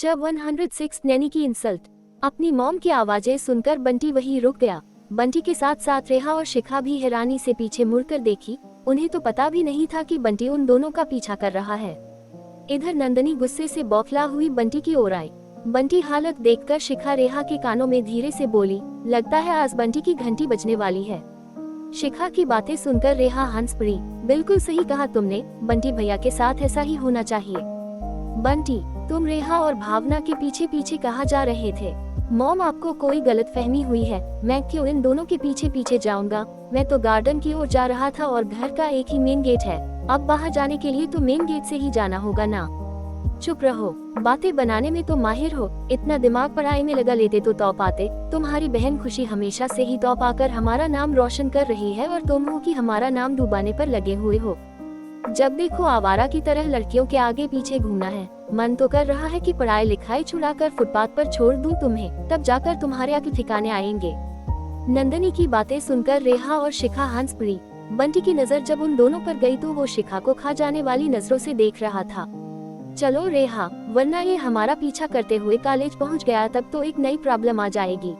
Lecture 106 Naini की insult. अपनी mom की आवाजें सुनकर बंटी वहीं रुक गया। बंटी के साथ साथ रेहा और शिखा भी हैरानी से पीछे मुड़कर देखी। उन्हें तो पता भी नहीं था कि बंटी उन दोनों का पीछा कर रहा है। इधर नंदनी गुस्से से बौखला हुई बंटी की ओर आई। बंटी हालत देखकर शिखा रेहा के कानों में धीरे से बोली, लगता है आज बंटी की घंटी बजने वाली है। शिखा की बातें सुनकर रेहा हंस पड़ी। बिल्कुल सही कहा तुमने, बंटी भैया के साथ ऐसा ही होना चाहिए। बंटी, तुम रेहा और भावना के पीछे पीछे कहाँ जा रहे थे? मॉम, आपको कोई गलतफहमी हुई है। मैं क्यों इन दोनों के पीछे पीछे जाऊंगा? मैं तो गार्डन की ओर जा रहा था और घर का एक ही मेन गेट है। अब बाहर जाने के लिए तो मेन गेट से ही जाना होगा ना। चुप रहो, बातें बनाने में तो माहिर हो। इतना दिमाग पढ़ाई में लगा लेते तो तौप आते। तुम्हारी बहन खुशी हमेशा से ही तौप आकर हमारा नाम रोशन कर रही है और तुम हो कि हमारा नाम डुबाने पर लगे हुए हो। जब देखो आवारा की तरह लड़कियों के आगे पीछे घूमना है। मन तो कर रहा है कि पढ़ाई लिखाई छुड़ाकर फुटपाथ पर छोड़ दूं तुम्हें, तब जाकर तुम्हारे आगे ठिकाने आएंगे। नंदनी की बातें सुनकर रेहा और शिखा हंस पड़ी। बंटी की नजर जब उन दोनों पर गई तो वो शिखा को खा जाने वाली नजरों से देख रहा था। चलो रेहा, वरना ये हमारा पीछा करते हुए कॉलेज पहुंच गया तब तो एक नई प्रॉब्लम आ जाएगी।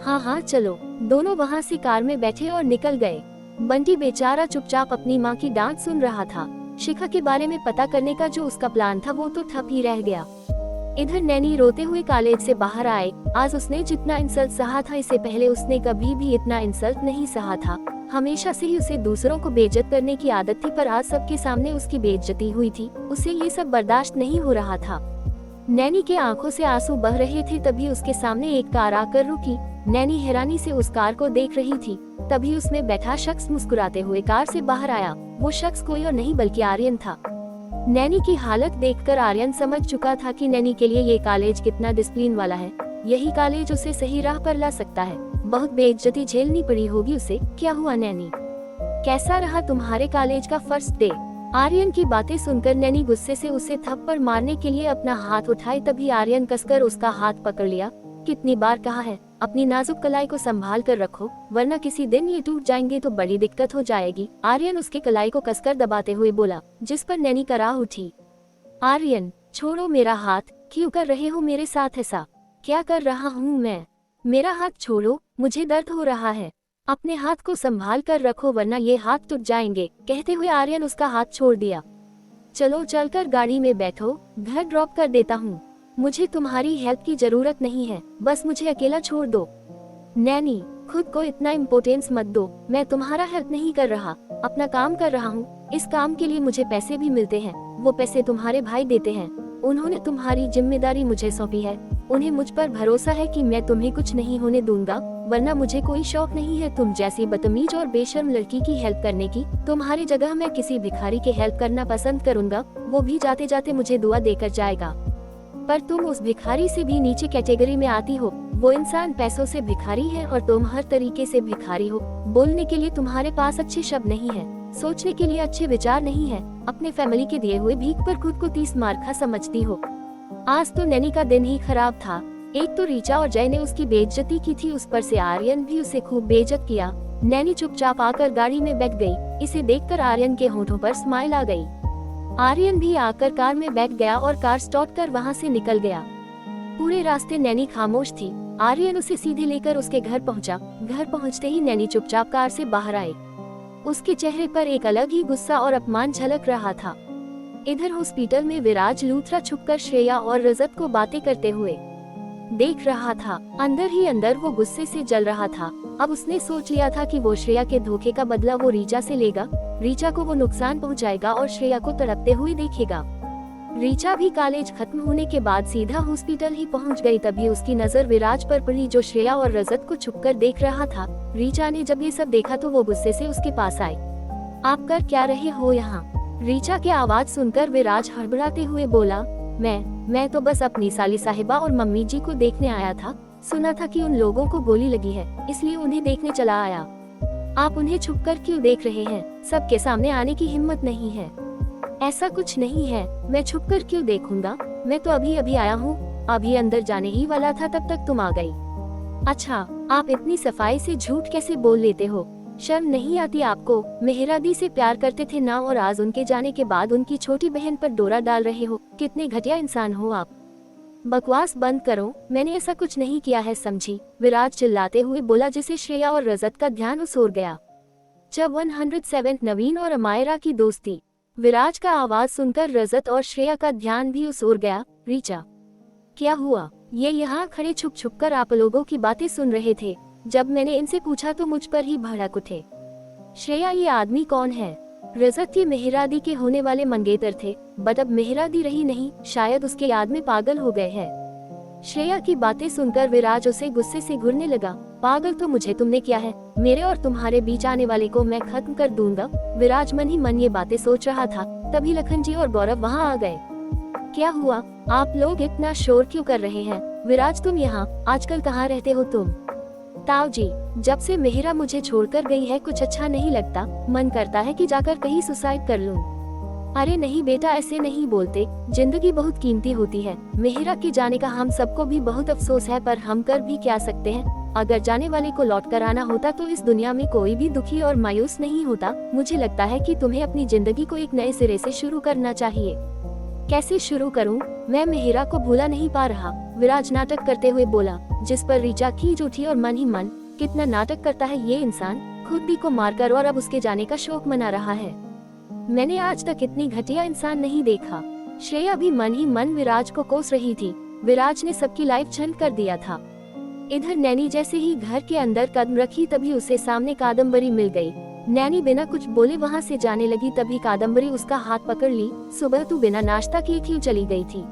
हाँ हाँ चलो। दोनों वहाँ से कार में बैठे और निकल गए। बंटी बेचारा चुपचाप अपनी माँ की डांट सुन रहा था। शिखा के बारे में पता करने का जो उसका प्लान था वो तो ठप ही रह गया। इधर नैनी रोते हुए कॉलेज से बाहर आए। आज उसने जितना इंसल्ट सहा था, इससे पहले उसने कभी भी इतना इंसल्ट नहीं सहा था। हमेशा से ही उसे दूसरों को बेइज्जत करने की आदत थी, पर आज सबके सामने उसकी बेइज्जती हुई थी। उसे ये सब बर्दाश्त नहीं हो रहा था। नैनी के आंखों से आंसू बह रहे थे। तभी उसके सामने एक कार आकर रुकी। नैनी हैरानी से उस कार को देख रही थी। तभी उसमें बैठा शख्स मुस्कुराते हुए कार से बाहर आया। वो शख्स कोई और नहीं बल्कि आर्यन था। नैनी की हालत देखकर आर्यन समझ चुका था कि नैनी के लिए ये कॉलेज कितना डिसिप्लिन वाला है। यही कॉलेज उसे सही राह पर ला सकता है। बहुत बेइज्जती झेलनी पड़ी होगी उसे। क्या हुआ नैनी, कैसा रहा तुम्हारे कॉलेज का फर्स्ट डे? आर्यन की बातें सुनकर नैनी गुस्से से उसे थप्पड़ मारने के लिए अपना हाथ उठाई। तभी आर्यन कसकर उसका हाथ पकड़ लिया। कितनी बार कहा है, अपनी नाजुक कलाई को संभाल कर रखो, वरना किसी दिन ये टूट जाएंगे तो बड़ी दिक्कत हो जाएगी। आर्यन उसके कलाई को कसकर दबाते हुए बोला, जिस पर नैनी कराह उठी। आर्यन, छोड़ो मेरा हाथ। क्यों कर रहे हो मेरे साथ ऐसा? क्या कर रहा हूँ मैं? मेरा हाथ छोड़ो, मुझे दर्द हो रहा है। अपने हाथ को संभाल कर रखो वरना ये हाथ टूट जाएंगे। कहते हुए आर्यन उसका हाथ छोड़ दिया। चलो चलकर गाड़ी में बैठो, घर ड्रॉप कर देता हूँ। मुझे तुम्हारी हेल्प की जरूरत नहीं है, बस मुझे अकेला छोड़ दो। नैनी, खुद को इतना इम्पोर्टेंस मत दो। मैं तुम्हारा हेल्प नहीं कर रहा, अपना काम कर रहा हूँ। इस काम के लिए मुझे पैसे भी मिलते हैं। वो पैसे तुम्हारे भाई देते हैं। उन्होंने तुम्हारी जिम्मेदारी मुझे सौंपी है। उन्हें मुझ पर भरोसा है कि मैं तुम्हें कुछ नहीं होने दूंगा, वरना मुझे कोई शौक नहीं है तुम जैसी बदतमीज और बेशर्म लड़की की हेल्प करने की। तुम्हारी जगह मैं किसी भिखारी की हेल्प करना पसंद करूंगा, वो भी जाते जाते मुझे दुआ देकर जाएगा। पर तुम उस भिखारी से भी नीचे कैटेगरी में आती हो। वो इंसान पैसों से भिखारी है और तुम हर तरीके से भिखारी हो। बोलने के लिए तुम्हारे पास अच्छे शब्द नहीं है, सोचने के लिए अच्छे विचार नहीं है। अपने फैमिली के दिए हुए भीख पर खुद को 30 मार्का समझती हो। आज तो नैनी का दिन ही खराब था। एक तो रीचा और जय ने उसकी बेइज्जती की थी, उस पर से आर्यन भी उसे खूब बेइज्जत किया। नैनी चुपचाप आकर गाड़ी में बैठ गई। इसे देखकर आर्यन के होठों पर स्माइल आ गई। आर्यन भी आकर कार में बैठ गया और कार स्टार्ट कर वहाँ से निकल गया। पूरे रास्ते नैनी खामोश थी। आर्यन उसे सीधे लेकर उसके घर पहुँचा। घर पहुँचते ही नैनी चुपचाप कार से बाहर आई। उसके चेहरे पर एक अलग ही गुस्सा और अपमान झलक रहा था। इधर हॉस्पिटल में विराज लूथरा छुपकर श्रेया और रजत को बातें करते हुए देख रहा था। अंदर ही अंदर वो गुस्से से जल रहा था। अब उसने सोच लिया था कि वो श्रेया के धोखे का बदला वो रीचा से लेगा। रीचा को वो नुकसान पहुंचाएगा और श्रेया को तड़पते हुए देखेगा। रीचा भी कॉलेज खत्म होने के बाद सीधा हॉस्पिटल ही पहुंच गई। तभी उसकी नजर विराज पर पड़ी जो श्रेया और रजत को छुपकर देख रहा था। रीचा ने जब ये सब देखा तो वो गुस्से से उसके पास आई। आप कर क्या रहे हो यहाँ? रीचा की आवाज सुनकर विराज हड़बड़ाते हुए बोला, मैं तो बस अपनी साली साहिबा और मम्मी जी को देखने आया था। सुना था कि उन लोगों को गोली लगी है, इसलिए उन्हें देखने चला आया। आप उन्हें छुपकर क्यों देख रहे हैं? सबके सामने आने की हिम्मत नहीं है। ऐसा कुछ नहीं है, मैं छुपकर क्यों देखूंगा? मैं तो अभी अभी आया हूँ, अभी अंदर जाने ही वाला था तब तक तुम आ गई। अच्छा, आप इतनी सफाई से झूठ कैसे बोल लेते हो? शर्म नहीं आती आपको? मेहरादी से प्यार करते थे ना, और आज उनके जाने के बाद उनकी छोटी बहन पर डोरा डाल रहे हो। कितने घटिया इंसान हो आप। बकवास बंद करो, मैंने ऐसा कुछ नहीं किया है समझी, विराज चिल्लाते हुए बोला, जिसे श्रेया और रजत का ध्यान उस ओर गया। जब 107 नवीन और अमायरा की दोस्ती। विराज का आवाज सुनकर रजत और श्रेया का ध्यान भी उस ओर गया। रीचा, क्या हुआ? ये यहाँ खड़े छुप छुप कर आप लोगों की बातें सुन रहे थे। जब मैंने इनसे पूछा तो मुझ पर ही भड़क उठे। श्रेया, ये आदमी कौन है? रजत ये मेहरादी के होने वाले मंगेतर थे, बट अब मेहरादी रही नहीं, शायद उसके याद में पागल हो गए हैं। श्रेया की बातें सुनकर विराज उसे गुस्से से घूरने लगा। पागल तो मुझे तुमने किया है, मेरे और तुम्हारे बीच आने वाले को मैं खत्म कर दूंगा। विराज मन ही मन ये बातें सोच रहा था, तभी लखन जी और गौरव वहाँ आ गए। क्या हुआ? आप लोग इतना शोर क्यों कर रहे हैं? विराज, तुम यहाँ आजकल कहाँ रहते हो तुम? ताऊ जी, जब से मेहरा मुझे छोड़कर गई है कुछ अच्छा नहीं लगता, मन करता है कि जाकर कहीं सुसाइड कर लूं। अरे नहीं बेटा, ऐसे नहीं बोलते, जिंदगी बहुत कीमती होती है। मेहरा के जाने का हम सबको भी बहुत अफसोस है, पर हम कर भी क्या सकते हैं। अगर जाने वाले को लौट कर आना होता तो इस दुनिया में कोई भी दुखी और मायूस नहीं होता। मुझे लगता है कि तुम्हें अपनी जिंदगी को एक नए सिरे से शुरू करना चाहिए। कैसे शुरू करूं? मैं मेहरा को भूला नहीं पा रहा, विराज नाटक करते हुए बोला, जिस पर रीचा खींच उठी और मन ही मन, कितना नाटक करता है ये इंसान, खुद भी को मारकर और अब उसके जाने का शोक मना रहा है। मैंने आज तक इतनी घटिया इंसान नहीं देखा। श्रेया भी मन ही मन विराज को कोस रही थी। विराज ने सबकी लाइफ छंद कर दिया था। इधर नैनी जैसे ही घर के अंदर कदम रखी तभी उसे सामने कादम्बरी मिल गई। नैनी बिना कुछ बोले वहाँ से जाने लगी, तभी कादम्बरी उसका हाथ पकड़ ली। सुबह तू बिना नाश्ता किए क्यों चली गई थी?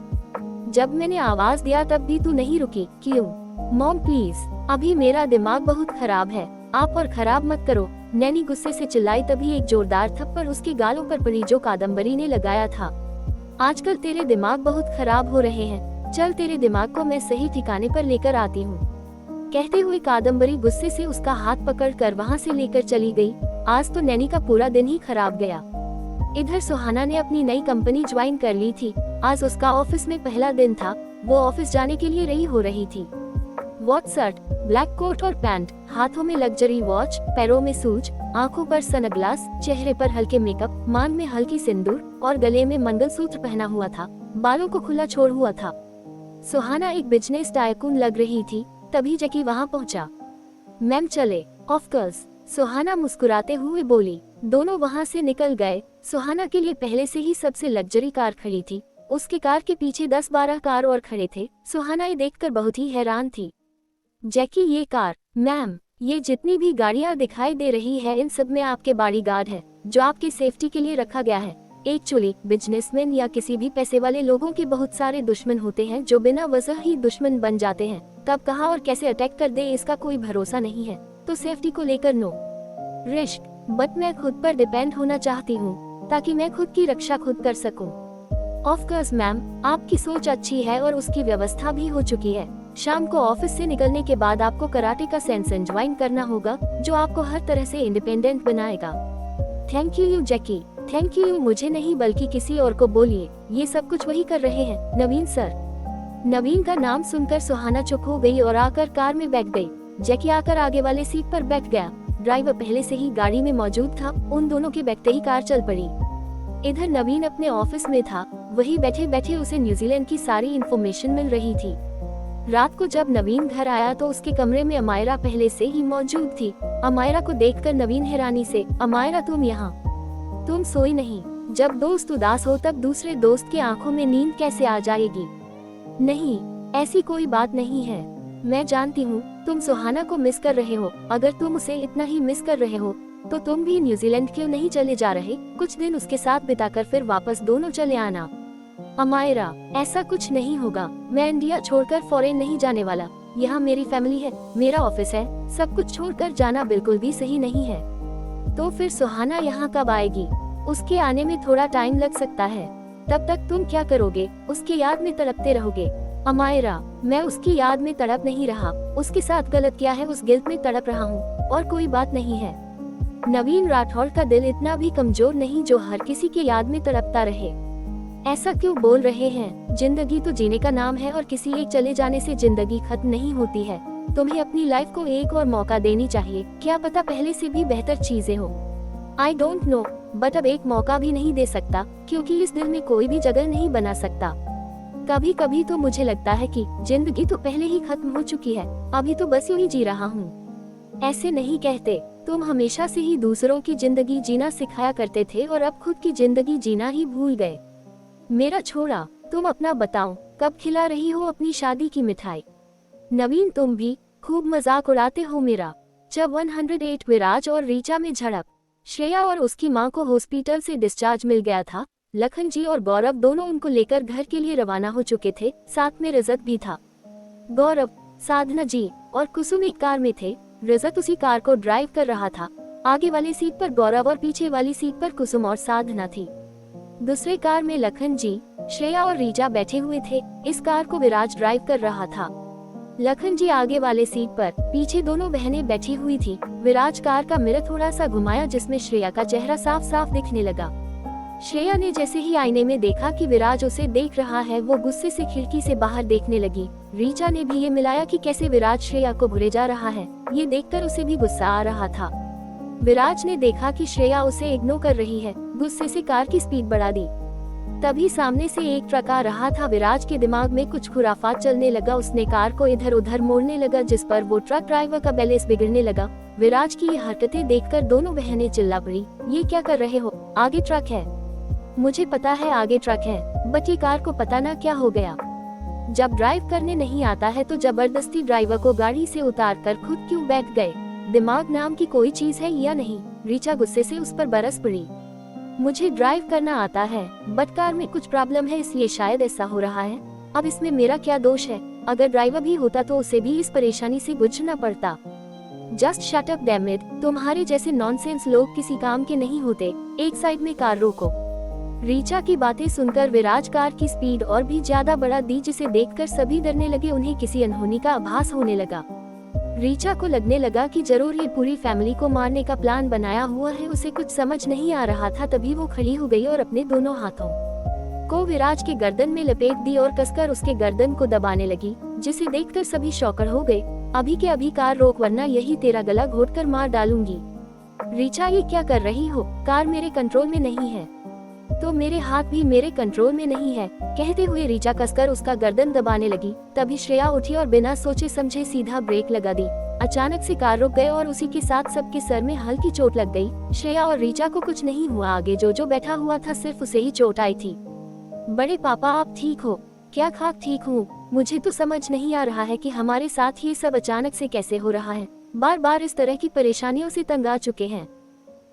जब मैंने आवाज दिया तब भी तू नहीं रुकी, क्यों? मॉम प्लीज, अभी मेरा दिमाग बहुत खराब है, आप और खराब मत करो। नैनी गुस्से से चिल्लाई, तभी एक जोरदार थप्पड़ उसके गालों पर पड़ी जो कादम्बरी ने लगाया था। आजकल तेरे दिमाग बहुत खराब हो रहे हैं, चल तेरे दिमाग को मैं सही ठिकाने पर लेकर आती हूँ। कहते हुए कादम्बरी गुस्से से उसका हाथ पकड़कर वहाँ से लेकर चली गई। आज तो नैनी का पूरा दिन ही खराब गया। इधर सुहाना ने अपनी नई कंपनी ज्वाइन कर ली थी। आज उसका ऑफिस में पहला दिन था। वो ऑफिस जाने के लिए रेडी हो रही थी। व्हाइट शर्ट, ब्लैक कोट और पैंट, हाथों में लग्जरी वॉच, पैरों में शूज, आंखों पर सनग्लास, चेहरे पर हल्के मेकअप, मांग में हल्की सिंदूर और गले में मंगलसूत्र पहना हुआ था। बालों को खुला छोड़ हुआ था। सुहाना एक बिजनेस टाइकून लग रही थी। तभी जैकी वहाँ पहुँचा। मैम चले? ऑफ कोर्स, सुहाना मुस्कुराते हुए बोली। दोनों वहाँ से निकल गए। सुहाना के लिए पहले से ही सबसे लग्जरी कार खड़ी थी। उसके कार के पीछे 10-12 कार और खड़े थे। सुहाना ये देखकर बहुत ही हैरान थी। जैकी, ये कार? मैम, ये जितनी भी गाड़ियाँ दिखाई दे रही है इन सब में आपके बॉडीगार्ड है, जो आपकी सेफ्टी के लिए रखा गया है। एक्चुअली बिजनेसमैन या किसी भी पैसे वाले लोगों के बहुत सारे दुश्मन होते हैं जो बिना वजह ही दुश्मन बन जाते हैं। कब कहाँ और कैसे अटैक कर दे इसका कोई भरोसा नहीं है, तो सेफ्टी को लेकर नो रिस्क। बट मैं खुद पर डिपेंड होना चाहती हूँ ताकि मैं खुद की रक्षा खुद कर सकूँ। ऑफ कोर्स मैम, आपकी सोच अच्छी है और उसकी व्यवस्था भी हो चुकी है। शाम को ऑफिस से निकलने के बाद आपको कराटे का सेशन ज्वाइन करना होगा, जो आपको हर तरह से इंडिपेंडेंट बनाएगा। Thank you Jackie. Thank you मुझे नहीं बल्कि किसी और को बोलिए, ये सब कुछ वही कर रहे हैं, नवीन सर। नवीन का नाम सुनकर सुहाना चुप हो गई और आकर कार में बैठ गई। जैकी आकर आगे वाले सीट पर बैठ गया। ड्राइवर पहले से ही गाड़ी में मौजूद था। उन दोनों के बैठते ही कार चल पड़ी। इधर नवीन अपने ऑफिस में था। वही बैठे बैठे उसे न्यूजीलैंड की सारी इन्फॉर्मेशन मिल रही थी। रात को जब नवीन घर आया तो उसके कमरे में अमायरा पहले से ही मौजूद थी। अमायरा को देखकर नवीन हैरानी से, अमायरा तुम यहाँ? तुम सोई नहीं? जब दोस्त उदास हो तब दूसरे दोस्त की आंखों में नींद कैसे आ जाएगी? नहीं, ऐसी कोई बात नहीं है। मैं जानती हूँ तुम सुहाना को मिस कर रहे हो। अगर तुम उसे इतना ही मिस कर रहे हो तो तुम भी न्यूजीलैंड क्यों नहीं चले जा रहे? कुछ दिन उसके साथ बिताकर फिर वापस दोनों चले आना। अमायरा, ऐसा कुछ नहीं होगा। मैं इंडिया छोड़कर फॉरेन नहीं जाने वाला। यहाँ मेरी फैमिली है, मेरा ऑफिस है। सब कुछ छोड़कर जाना बिल्कुल भी सही नहीं है। तो फिर सुहाना यहाँ कब आएगी? उसके आने में थोड़ा टाइम लग सकता है। तब तक तुम क्या करोगे? उसकी याद में तड़पते रहोगे। अमायरा, मैं उसकी याद में तड़प नहीं रहा। उसके साथ गलत किया है उस गिल्ट में तड़प रहा हूँ, और कोई बात नहीं है। नवीन राठौड़ का दिल इतना भी कमजोर नहीं जो हर किसी की याद में तड़पता रहे। ऐसा क्यों बोल रहे हैं? जिंदगी तो जीने का नाम है और किसी एक चले जाने से जिंदगी खत्म नहीं होती है। तुम्हें अपनी लाइफ को एक और मौका देनी चाहिए। क्या पता पहले से भी बेहतर चीजें हो। आई डोंट नो, बट अब एक मौका भी नहीं दे सकता क्योंकि इस दिल में कोई भी जगह नहीं बना सकता। कभी कभी तो मुझे लगता है कि जिंदगी तो पहले ही खत्म हो चुकी है, अभी तो बस यूं ही जी रहा हूँ। ऐसे नहीं कहते, तुम हमेशा से ही दूसरों की जिंदगी जीना सिखाया करते थे और अब खुद की जिंदगी जीना ही भूल गए। मेरा छोड़ा, तुम अपना बताओ, कब खिला रही हो अपनी शादी की मिठाई? नवीन, तुम भी खूब मजाक उड़ाते हो मेरा। जब 108 विराज और रीचा में झड़प, श्रेया और उसकी मां को हॉस्पिटल से डिस्चार्ज मिल गया था। लखन जी और गौरव दोनों उनको लेकर घर के लिए रवाना हो चुके थे, साथ में रजत भी था। गौरव, साधना जी और कुसुम एक कार में थे। रजत उसी कार को ड्राइव कर रहा था। आगे वाली सीट पर गौरव और पीछे वाली सीट पर कुसुम और साधना थी। दूसरे कार में लखन जी, श्रेया और रीचा बैठे हुए थे। इस कार को विराज ड्राइव कर रहा था। लखन जी आगे वाले सीट पर, पीछे दोनों बहनें बैठी हुई थी। विराज कार का मिरर थोड़ा सा घुमाया जिसमें श्रेया का चेहरा साफ साफ दिखने लगा। श्रेया ने जैसे ही आईने में देखा कि विराज उसे देख रहा है, वो गुस्से से खिड़की से बाहर देखने लगी। रीचा ने भी ये मिलाया कि कैसे विराज श्रेया को भूले जा रहा है। ये देखकर उसे भी गुस्सा आ रहा था। विराज ने देखा कि श्रेया उसे इग्नोर कर रही है, गुस्से से कार की स्पीड बढ़ा दी। तभी सामने से एक ट्रक आ रहा था। विराज के दिमाग में कुछ खुराफात चलने लगा। उसने कार को इधर उधर मोड़ने लगा, जिस पर वो ट्रक ड्राइवर का बैलेंस बिगड़ने लगा। विराज की ये हरकतें देखकर दोनों बहनें चिल्ला पड़ी, ये क्या कर रहे हो? आगे ट्रक है। मुझे पता है आगे ट्रक है, बट ये कार को पता ना क्या हो गया। जब ड्राइव करने नहीं आता है तो जबरदस्ती ड्राइवर को गाड़ी से उतार कर खुद क्यों बैठ गए? दिमाग नाम की कोई चीज है या नहीं? रीचा गुस्से से उस पर बरस पड़ी। मुझे ड्राइव करना आता है, बट कार में कुछ प्रॉब्लम है, इसलिए शायद ऐसा हो रहा है। अब इसमें मेरा क्या दोष है? अगर ड्राइवर भी होता तो उसे भी इस परेशानी से गुजरना पड़ता। Just shut up damn it, तुम्हारे जैसे नॉनसेंस लोग किसी काम के नहीं होते। एक साइड में कार रोको। रीचा की बातें सुनकर विराज कार की स्पीड और भी ज्यादा बढ़ा दी, जिसे देखकर सभी डरने लगे। उन्हें किसी अनहोनी का आभास होने लगा। रीचा को लगने लगा कि जरूर ये पूरी फैमिली को मारने का प्लान बनाया हुआ है। उसे कुछ समझ नहीं आ रहा था। तभी वो खड़ी हो गई और अपने दोनों हाथों को विराज के गर्दन में लपेट दी और कसकर उसके गर्दन को दबाने लगी, जिसे देखकर सभी शॉकर हो गए। अभी के अभी कार रोक, वरना यही तेरा गला घोटकर मार डालूंगी। रीचा, ये क्या कर रही हो? कार मेरे कंट्रोल में नहीं है तो मेरे हाथ भी मेरे कंट्रोल में नहीं है। कहते हुए रीचा कसकर उसका गर्दन दबाने लगी। तभी श्रेया उठी और बिना सोचे समझे सीधा ब्रेक लगा दी। अचानक से कार रुक गए और उसी के साथ सबके सर में हल्की चोट लग गई। श्रेया और रीचा को कुछ नहीं हुआ। आगे जो बैठा हुआ था सिर्फ उसे ही चोट आई थी। बड़े पापा, आप ठीक हो? क्या? खाक ठीक हूँ। मुझे तो समझ नहीं आ रहा है कि हमारे साथ ये सब अचानक से कैसे हो रहा है। बार बार इस तरह की परेशानियों से तंग आ चुके हैं।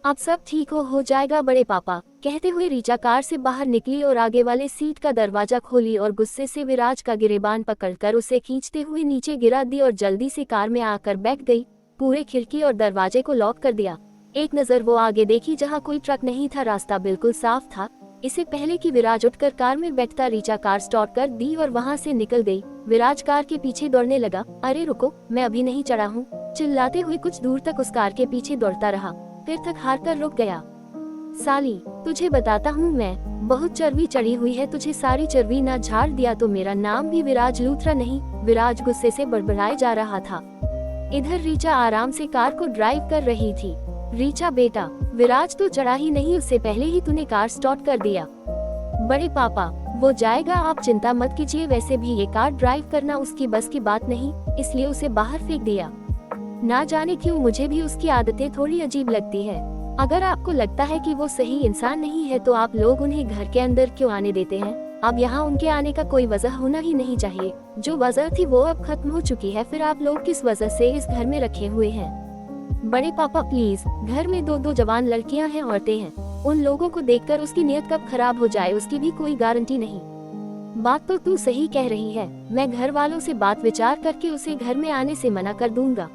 अब सब ठीक हो जाएगा बड़े पापा। कहते हुए रीचा कार से बाहर निकली और आगे वाले सीट का दरवाजा खोली और गुस्से से विराज का गिरेबान पकड़कर उसे खींचते हुए नीचे गिरा दी और जल्दी से कार में आकर बैठ गई। पूरे खिड़की और दरवाजे को लॉक कर दिया। एक नजर वो आगे देखी, जहाँ कोई ट्रक नहीं था। रास्ता बिल्कुल साफ था। इससे पहले कि विराज उठकर कार में बैठता, रीचा कार स्टार्ट कर दी और वहाँ से निकल गई। विराज कार के पीछे दौड़ने लगा। अरे रुको, मैं अभी नहीं चढ़ा हूँ। चिल्लाते हुए कुछ दूर तक उस कार के पीछे दौड़ता रहा, फिर थक हार कर रुक गया। साली, तुझे बताता हूँ मैं, बहुत चर्बी चढ़ी हुई है। तुझे सारी चर्बी ना झाड़ दिया तो मेरा नाम भी विराज लूथरा नहीं। विराज गुस्से से बड़बड़ाए जा रहा था। इधर रीचा आराम से कार को ड्राइव कर रही थी। रीचा बेटा, विराज तो चढ़ा ही नहीं, उससे पहले ही तूने कार स्टार्ट कर दिया। बड़े पापा, वो जाएगा, आप चिंता मत कीजिए। वैसे भी ये कार ड्राइव करना उसकी बस की बात नहीं, इसलिए उसे बाहर फेंक दिया। ना जाने क्यों मुझे भी उसकी आदतें थोड़ी अजीब लगती है। अगर आपको लगता है कि वो सही इंसान नहीं है तो आप लोग उन्हें घर के अंदर क्यों आने देते हैं? अब यहाँ उनके आने का कोई वजह होना ही नहीं चाहिए। जो वजह थी वो अब खत्म हो चुकी है। फिर आप लोग किस वजह से इस घर में रखे हुए हैं? बड़े पापा प्लीज, घर में दो जवान लड़कियां हैं, औरतें हैं। उन लोगों को देखकर उसकी नीयत कब खराब हो जाए उसकी भी कोई गारंटी नहीं। बात तो तू सही कह रही है। मैं घर वालों से बात विचार करके उसे घर में आने से मना कर दूंगा।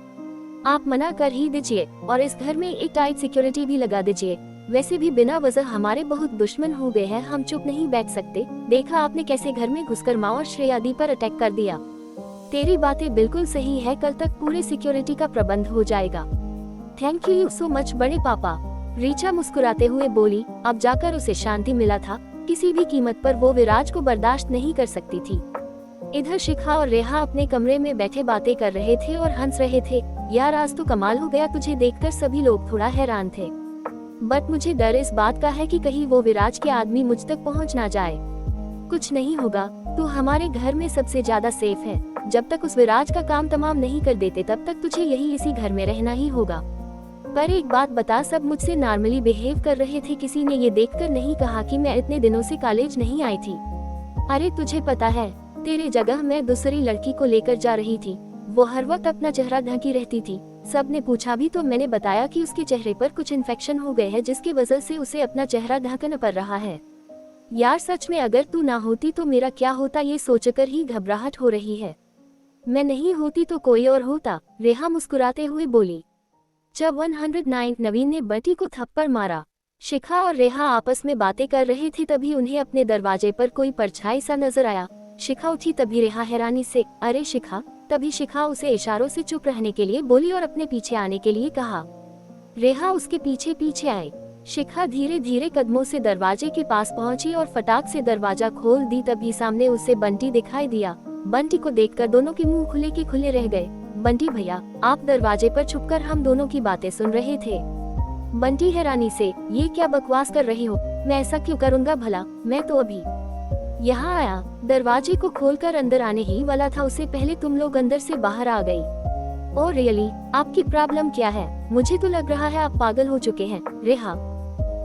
आप मना कर ही दीजिए और इस घर में एक टाइट सिक्योरिटी भी लगा दीजिए। वैसे भी बिना वजह हमारे बहुत दुश्मन हो गए हैं, हम चुप नहीं बैठ सकते। देखा आपने कैसे घर में घुसकर माँ और श्रेयादी पर अटैक कर दिया। तेरी बातें बिल्कुल सही है, कल तक पूरे सिक्योरिटी का प्रबंध हो जाएगा। थैंक यू सो मच बड़े पापा। रीचा मुस्कुराते हुए बोली। अब जाकर उसे शांति मिला था। किसी भी कीमत पर वो विराज को बर्दाश्त नहीं कर सकती थी। इधर शिखा और रेहा अपने कमरे में बैठे बातें कर रहे थे और हंस रहे थे। यार आज तो कमाल हो गया, तुझे देखकर सभी लोग थोड़ा हैरान थे। बट मुझे डर इस बात का है कि कहीं वो विराज के आदमी मुझ तक पहुंच ना जाए। कुछ नहीं होगा, तू हमारे घर में सबसे ज्यादा सेफ है। जब तक उस विराज का काम तमाम नहीं कर देते तब तक तुझे यही इसी घर में रहना ही होगा। पर एक बात बता, सब मुझसे नॉर्मली बिहेव कर रहे थे, किसी ने ये देखकर नहीं कहा कि मैं इतने दिनों से कॉलेज नहीं आई थी। अरे तुझे पता है, तेरे जगह मैं दूसरी लड़की को लेकर जा रही थी, वो हर वक्त अपना चेहरा ढकी रहती थी। सबने पूछा भी तो मैंने बताया कि उसके चेहरे पर कुछ इन्फेक्शन हो गए हैं जिसकी वजह से उसे अपना चेहरा ढकना पड़ रहा है। यार सच में अगर तू ना होती तो मेरा क्या होता, ये सोचकर ही घबराहट हो रही है। मैं नहीं होती तो कोई और होता, रेहा मुस्कुराते हुए बोली। जब 109 नवीन ने बंटी को थप्पड़ मारा। शिखा और रेहा आपस में बातें कर रहे थे, तभी उन्हें अपने दरवाजे पर कोई परछाई सा नजर आया। शिखा उठी, तभी रेहा हैरानी से अरे शिखा। तभी शिखा उसे इशारों से चुप रहने के लिए बोली और अपने पीछे आने के लिए कहा। रेहा उसके पीछे पीछे आई। शिखा धीरे धीरे कदमों से दरवाजे के पास पहुंची और फटाक से दरवाजा खोल दी। तभी सामने उसे बंटी दिखाई दिया। बंटी को देखकर दोनों के मुंह खुले के खुले रह गए। बंटी भैया, आप दरवाजे पर छुपकर हम दोनों की बातें सुन रहे थे। बंटी हैरानी से, ये क्या बकवास कर रही हो, मैं ऐसा क्यों करूँगा भला, मैं तो अभी यहाँ आया। दरवाजे को खोलकर अंदर आने ही वाला था, उससे पहले तुम लोग अंदर से बाहर आ गई। ओ रियली, आपकी प्रॉब्लम क्या है? मुझे तो लग रहा है आप पागल हो चुके हैं। रेहा,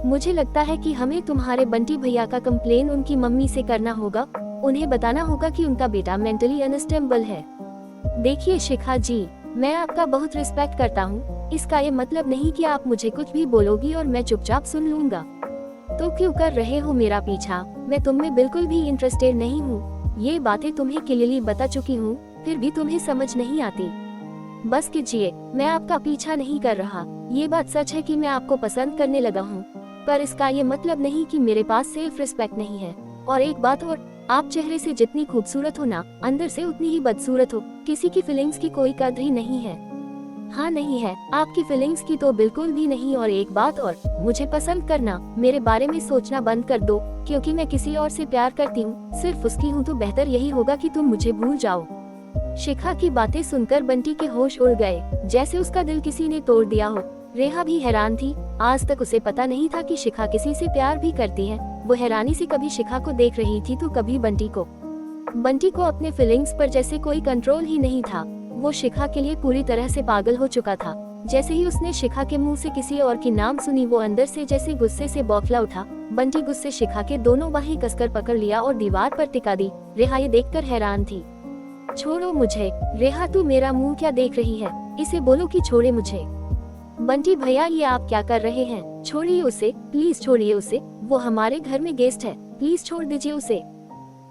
मुझे लगता है कि हमें तुम्हारे बंटी भैया का कंप्लेन उनकी मम्मी से करना होगा। उन्हें बताना होगा कि उनका बेटा मेंटली अनस्टेबल है। देखिए शिखा जी, मैं आपका बहुत रिस्पेक्ट करता हूँ, इसका ये मतलब नहीं कि आप मुझे कुछ भी बोलोगी और मैं चुपचाप सुन लूंगा। तो क्यों कर रहे हो मेरा पीछा? मैं तुम में बिल्कुल भी इंटरेस्टेड नहीं हूँ। ये बातें तुम्हें क्लियरली बता चुकी हूँ, फिर भी तुम्हें समझ नहीं आती। बस कीजिए, मैं आपका पीछा नहीं कर रहा। ये बात सच है कि मैं आपको पसंद करने लगा हूँ, पर इसका ये मतलब नहीं कि मेरे पास सेल्फ रिस्पेक्ट नहीं है। और एक बात और, आप चेहरे से जितनी खूबसूरत हो ना, अंदर से उतनी ही बदसूरत हो। किसी की फीलिंग्स की कोई कदर ही नहीं है। हाँ नहीं है, आपकी फीलिंग्स की तो बिल्कुल भी नहीं। और एक बात और, मुझे पसंद करना, मेरे बारे में सोचना बंद कर दो, क्योंकि मैं किसी और से प्यार करती हूँ, सिर्फ उसकी हूँ। तो बेहतर यही होगा कि तुम मुझे भूल जाओ। शिखा की बातें सुनकर बंटी के होश उड़ गए, जैसे उसका दिल किसी ने तोड़ दिया हो। रेहा भी हैरान थी, आज तक उसे पता नहीं था कि शिखा किसी से प्यार भी करती है। वो हैरानी से कभी शिखा को देख रही थी तो कभी बंटी को। बंटी को अपने फीलिंग्स पर जैसे कोई कंट्रोल ही नहीं था। वो शिखा के लिए पूरी तरह से पागल हो चुका था। जैसे ही उसने शिखा के मुंह से किसी और की नाम सुनी, वो अंदर से जैसे गुस्से से बौखला उठा। बंटी गुस्से शिखा के दोनों बाहें कसकर पकड़ लिया और दीवार पर टिका दी। रेहा ये देखकर हैरान थी। छोड़ो मुझे। रेहा, तू मेरा मुंह क्या देख रही है? इसे बोलो कि छोड़े मुझे। बंटी भैया, ये आप क्या कर रहे हैं? छोड़िए उसे, प्लीज छोड़िए उसे, वो हमारे घर में गेस्ट है, प्लीज छोड़ दीजिए उसे।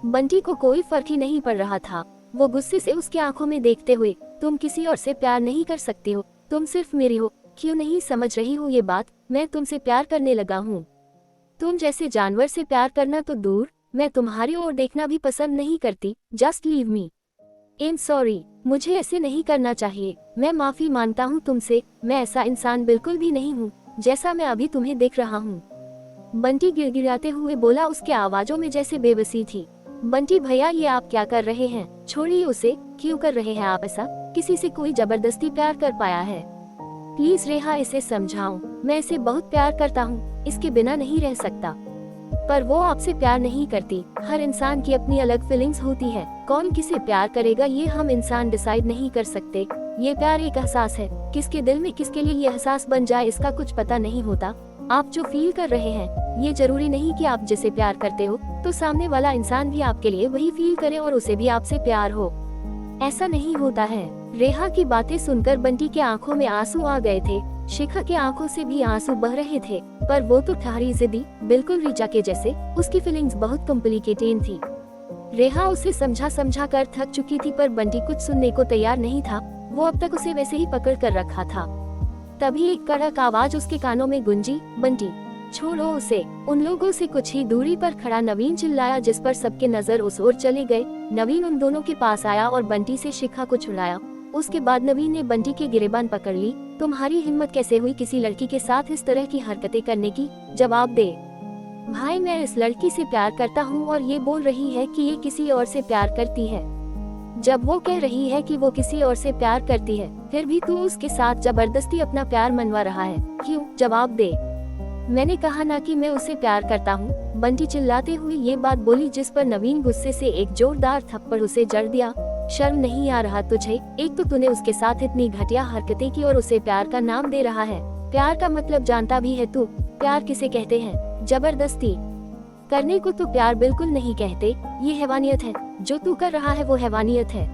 बंटी को कोई फर्क ही नहीं पड़ रहा था। वो गुस्से से उसकी आंखों में देखते हुए, तुम किसी और से प्यार नहीं कर सकती हो, तुम सिर्फ मेरी हो। क्यों नहीं समझ रही हो ये बात? मैं तुमसे प्यार करने लगा हूँ। तुम जैसे जानवर से प्यार करना तो दूर, मैं तुम्हारी ओर देखना भी पसंद नहीं करती। Just leave me. Am sorry, मुझे ऐसे नहीं करना चाहिए। मैं माफी मांगता हूँ तुमसे, मैं ऐसा इंसान बिल्कुल भी नहीं हूँ जैसा मैं अभी तुम्हें देख रहा हूँ। बंटी गिड़गिड़ाते हुए बोला, उसके आवाजों में जैसे बेबसी थी। बंटी भैया, ये आप क्या कर रहे हैं? छोड़िए उसे। क्यों कर रहे हैं आप ऐसा? किसी से कोई जबरदस्ती प्यार कर पाया है? प्लीज रेहा, इसे समझाओ, मैं इसे बहुत प्यार करता हूँ, इसके बिना नहीं रह सकता। पर वो आपसे प्यार नहीं करती। हर इंसान की अपनी अलग फीलिंग्स होती है, कौन किसे प्यार करेगा ये हम इंसान डिसाइड नहीं कर सकते। ये प्यार एक एहसास है, किसके दिल में किसके लिए ये एहसास बन जाए इसका कुछ पता नहीं होता। आप जो फील कर रहे हैं, ये जरूरी नहीं कि आप जिसे प्यार करते हो तो सामने वाला इंसान भी आपके लिए वही फील करे और उसे भी आपसे प्यार हो। ऐसा नहीं होता है। रेहा की बातें सुनकर बंटी के आंखों में आंसू आ गए थे। शिखा के आंखों से भी आंसू बह रहे थे, पर वो तो ठहरी जिद्दी, बिल्कुल रीचा के जैसे। उसकी फीलिंग्स बहुत कॉम्प्लिकेटेड थी। रेहा उसे समझा समझा कर थक चुकी थी, पर बंटी कुछ सुनने को तैयार नहीं था। वो अब तक उसे वैसे ही पकड़ कर रखा था। तभी एक कड़क आवाज उसके कानों में गूंजी, बंटी छोड़ो उसे। उन लोगों से कुछ ही दूरी पर खड़ा नवीन चिल्लाया, जिस पर सबके नजर उस ओर चले गए। नवीन उन दोनों के पास आया और बंटी से शिखा को छुड़ाया। उसके बाद नवीन ने बंटी के गिरेबान पकड़ ली। तुम्हारी हिम्मत कैसे हुई किसी लड़की के साथ इस तरह की हरकतें करने की? जवाब दे। भाई, मैं इस लड़की से प्यार करता हूँ और ये बोल रही है कि ये किसी और से प्यार करती है। जब वो कह रही है कि वो किसी और से प्यार करती है, फिर भी तू उसके साथ जबरदस्ती अपना प्यार मनवा रहा है, क्यों? जवाब दे। मैंने कहा ना कि मैं उसे प्यार करता हूँ। बंटी चिल्लाते हुए ये बात बोली, जिस पर नवीन गुस्से से एक जोरदार थप्पड़ उसे जड़ दिया। शर्म नहीं आ रहा तुझे? एक तो तूने उसके साथ इतनी घटिया हरकतें की और उसे प्यार का नाम दे रहा है। प्यार का मतलब जानता भी है तू? प्यार किसे कहते हैं? जबरदस्ती करने को तो प्यार बिल्कुल नहीं कहते, ये हैवानियत है। जो तू कर रहा है वो हैवानियत है।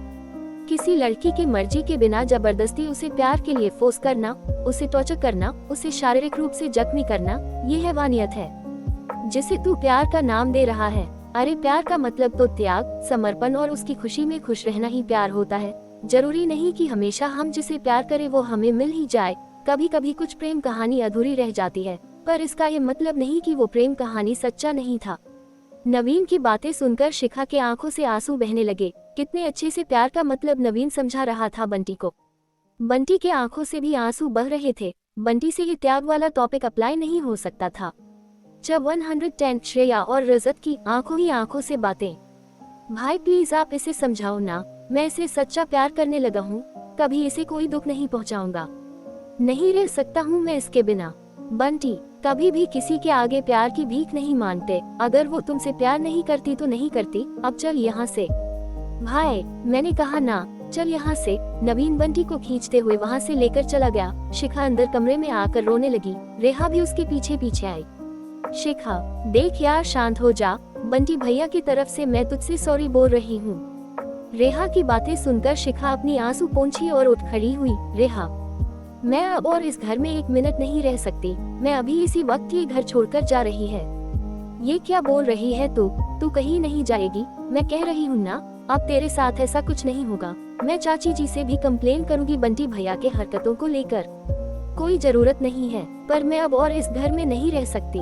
किसी लड़की की मर्जी के बिना जबरदस्ती उसे प्यार के लिए फोर्स करना, उसे टॉर्चर करना, उसे शारीरिक रूप से जख्मी करना, ये हैवानियत है जिसे तू प्यार का नाम दे रहा है। अरे प्यार का मतलब तो त्याग, समर्पण और उसकी खुशी में खुश रहना ही प्यार होता है। जरूरी नहीं कि हमेशा हम जिसे प्यार करें वो हमें मिल ही जाए। कभी कभी कुछ प्रेम कहानी अधूरी रह जाती है, पर इसका ये मतलब नहीं कि वो प्रेम कहानी सच्चा नहीं था। नवीन की बातें सुनकर शिखा के आंखों से आंसू बहने लगे। कितने अच्छे से प्यार का मतलब नवीन समझा रहा था बंटी को। बंटी के आंखों से भी आंसू बह रहे थे। बंटी से ये त्याग वाला टॉपिक अप्लाई नहीं हो सकता था। जब 110 श्रेया और रजत की आंखों ही आंखों से बातें। भाई प्लीज आप इसे समझाओ ना, मैं इसे सच्चा प्यार करने लगा हूँ, कभी इसे कोई दुख नहीं पहुँचाऊंगा। नहीं रह सकता हूँ मैं इसके बिना। बंटी कभी भी किसी के आगे प्यार की भीख नहीं मांगते। अगर वो तुमसे प्यार नहीं करती तो नहीं करती, अब चल यहाँ से। भाई मैंने कहा ना, चल यहाँ से। नवीन बंटी को खींचते हुए वहाँ से लेकर चला गया। शिखा अंदर कमरे में आकर रोने लगी। रेहा भी उसके पीछे पीछे आई। शिखा देख यार, शांत हो जा। बंटी भैया की तरफ से मैं तुझसे सॉरी बोल रही हूँ। रेहा की बातें सुनकर शिखा अपनी आंसू पोंछी और उठ खड़ी हुई। रेहा मैं अब और इस घर में एक मिनट नहीं रह सकती। मैं अभी इसी वक्त ये घर छोड़कर जा रही है। ये क्या बोल रही है तू कहीं नहीं जाएगी? मैं कह रही हूँ ना, अब तेरे साथ ऐसा कुछ नहीं होगा। मैं चाची जी से भी कंप्लेन करूँगी बंटी भैया के हरकतों को लेकर। कोई जरूरत नहीं है, पर मैं अब और इस घर में नहीं रह सकती।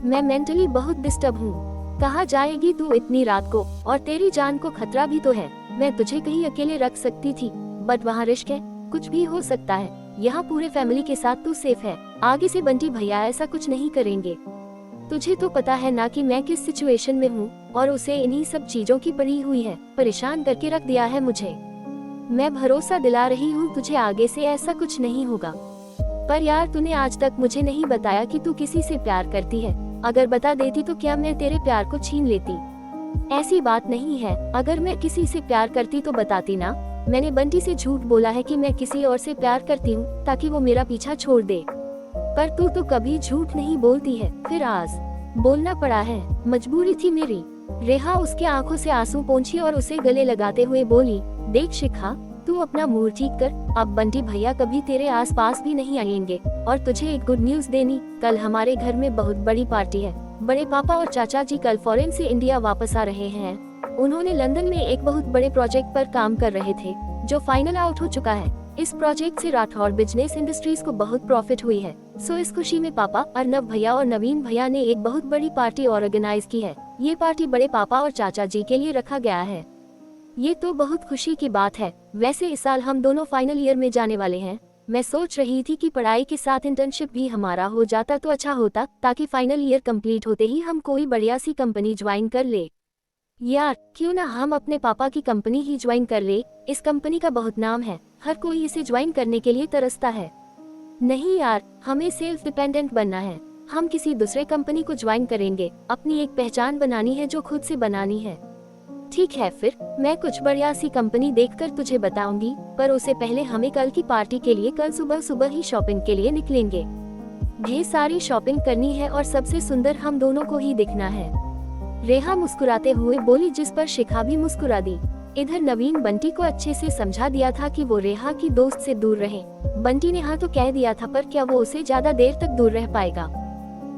मैं मेंटली बहुत डिस्टर्ब हूँ। कहाँ जाएगी तू इतनी रात को? और तेरी जान को खतरा भी तो है। मैं तुझे कहीं अकेले रख सकती थी, बट वहाँ रिस्क है, कुछ भी हो सकता है। यहाँ पूरे फैमिली के साथ तू सेफ है। आगे से बंटी भैया ऐसा कुछ नहीं करेंगे। तुझे तो पता है ना कि मैं किस सिचुएशन में हूँ, और उसे इन्हीं सब चीजों की पड़ी हुई है। परेशान करके रख दिया है मुझे। मैं भरोसा दिला रही हूँ तुझे, आगे से ऐसा कुछ नहीं होगा। पर यार तूने आज तक मुझे नहीं बताया कि तू किसी से प्यार करती है। अगर बता देती तो क्या मैं तेरे प्यार को छीन लेती? ऐसी बात नहीं है। अगर मैं किसी से प्यार करती तो बताती ना। मैंने बंटी से झूठ बोला है कि मैं किसी और से प्यार करती हूँ ताकि वो मेरा पीछा छोड़ दे। पर तू तो कभी झूठ नहीं बोलती है, फिर आज बोलना पड़ा है। मजबूरी थी मेरी। रेहा उसके आंखों से आंसू पोंछी और उसे गले लगाते हुए बोली, देख शिखा, तू अपना मूड ठीक कर। अब बंटी भैया कभी तेरे आसपास भी नहीं आएंगे। और तुझे एक गुड न्यूज देनी, कल हमारे घर में बहुत बड़ी पार्टी है। बड़े पापा और चाचा जी कल फॉरेन से इंडिया वापस आ रहे हैं। उन्होंने लंदन में एक बहुत बड़े प्रोजेक्ट पर काम कर रहे थे, जो फाइनल आउट हो चुका है। इस प्रोजेक्ट से राठौर बिजनेस इंडस्ट्रीज को बहुत प्रॉफिट हुई है। सो इस खुशी में पापा, अर्नब भैया और नवीन भैया ने एक बहुत बड़ी पार्टी ऑर्गेनाइज की है। ये पार्टी बड़े पापा और चाचा जी के लिए रखा गया है। ये तो बहुत खुशी की बात है। वैसे इस साल हम दोनों फाइनल ईयर में जाने वाले हैं। मैं सोच रही थी कि पढ़ाई के साथ इंटर्नशिप भी हमारा हो जाता तो अच्छा होता, ताकि फाइनल ईयर कंप्लीट होते ही हम कोई बढ़िया सी कंपनी ज्वाइन कर ले। यार क्यों ना हम अपने पापा की कंपनी ही ज्वाइन कर ले। इस कंपनी का बहुत नाम है, हर कोई इसे ज्वाइन करने के लिए तरसता है। नहीं यार, हमें सेल्फ डिपेंडेंट बनना है। हम किसी दूसरे कंपनी को ज्वाइन करेंगे। अपनी एक पहचान बनानी है जो खुद से बनानी है। ठीक है, फिर मैं कुछ बढ़िया सी कंपनी देखकर तुझे बताऊंगी, पर उससे पहले हमें कल की पार्टी के लिए कल सुबह सुबह ही शॉपिंग के लिए निकलेंगे। ढेर सारी शॉपिंग करनी है और सबसे सुंदर हम दोनों को ही दिखना है। रेहा मुस्कुराते हुए बोली, जिस पर शिखा भी मुस्कुरा दी। इधर नवीन बंटी को अच्छे से समझा दिया था कि वो रेहा की दोस्त से दूर रहे। बंटी ने हाँ तो कह दिया था, पर क्या वो उसे ज्यादा देर तक दूर रह पाएगा।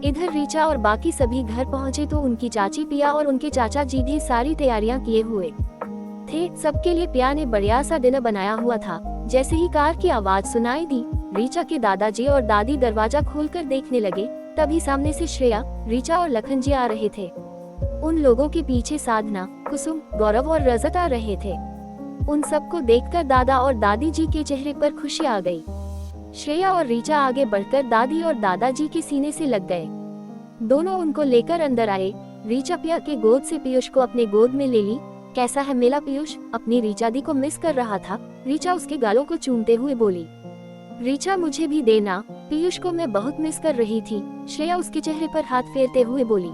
इधर रीचा और बाकी सभी घर पहुँचे तो उनकी चाची पिया और उनके चाचा जी भी सारी तैयारियां किए हुए थे। सबके लिए पिया ने बढ़िया सा डिनर बनाया हुआ था। जैसे ही कार की आवाज सुनाई दी, रीचा के दादाजी और दादी दरवाजा खोलकर देखने लगे। तभी सामने से श्रेया, रीचा और लखन जी आ रहे थे। उन लोगों के पीछे साधना, कुसुम, गौरव और रजत आ रहे थे। उन सबको देखकर दादा और दादी जी के चेहरे पर खुशी आ गई। श्रेया और रीचा आगे बढ़कर दादी और दादाजी के सीने से लग गए। दोनों उनको लेकर अंदर आए। रीचा पिया के गोद से पीयूष को अपने गोद में ले ली। कैसा है मेरा पीयूष? अपनी रीचा दी को मिस कर रहा था। रीचा उसके गालों को चूमते हुए बोली। रीचा मुझे भी देना। पीयूष को मैं बहुत मिस कर रही थी। श्रेया उसके चेहरे पर हाथ फेरते हुए बोली,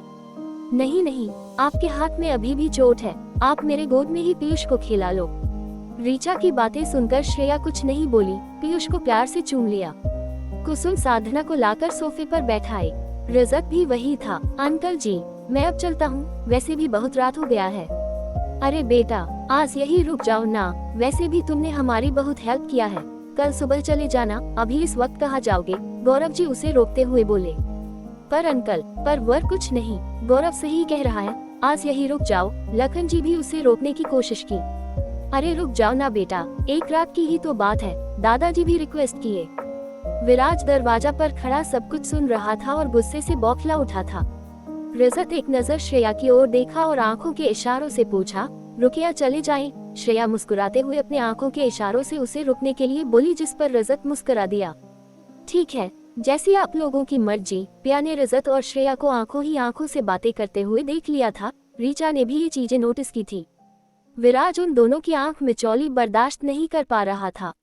नहीं नहीं, आपके हाथ में अभी भी चोट है, आप मेरे गोद में ही पीयूष को खिला लो। ऋचा की बातें सुनकर श्रेया कुछ नहीं बोली, पीयूष को प्यार से चूम लिया। कुसुम साधना को लाकर सोफे पर बैठाए। रजत भी वही था। अंकल जी, मैं अब चलता हूँ, वैसे भी बहुत रात हो गया है। अरे बेटा, आज यही रुक जाओ ना, वैसे भी तुमने हमारी बहुत हेल्प किया है, कल सुबह चले जाना, अभी इस वक्त कहाँ जाओगे? गौरव जी उसे रोकते हुए बोले। पर अंकल, पर वर कुछ नहीं, गौरव सही कह रहा है, आज यही रुक जाओ। लखन जी भी उसे रोकने की कोशिश की। अरे रुक जाओ ना बेटा, एक रात की ही तो बात है, दादाजी भी रिक्वेस्ट किए। विराज दरवाजा पर खड़ा सब कुछ सुन रहा था और गुस्से से बौखला उठा था। रजत एक नजर श्रेया की ओर देखा और आंखों के इशारों से पूछा, रुकिया चले जाएं? श्रेया मुस्कुराते हुए अपने आंखों के इशारों से उसे रुकने के लिए बोली, जिस पर रजत मुस्कुरा दिया। ठीक है, जैसी आप लोगों की मर्जी। पिया ने रजत और श्रेया को आंखों ही आंखों से बातें करते हुए देख लिया था। ऋचा ने भी ये चीजें नोटिस की थी। विराज उन दोनों की आंख में चौली बर्दाश्त नहीं कर पा रहा था।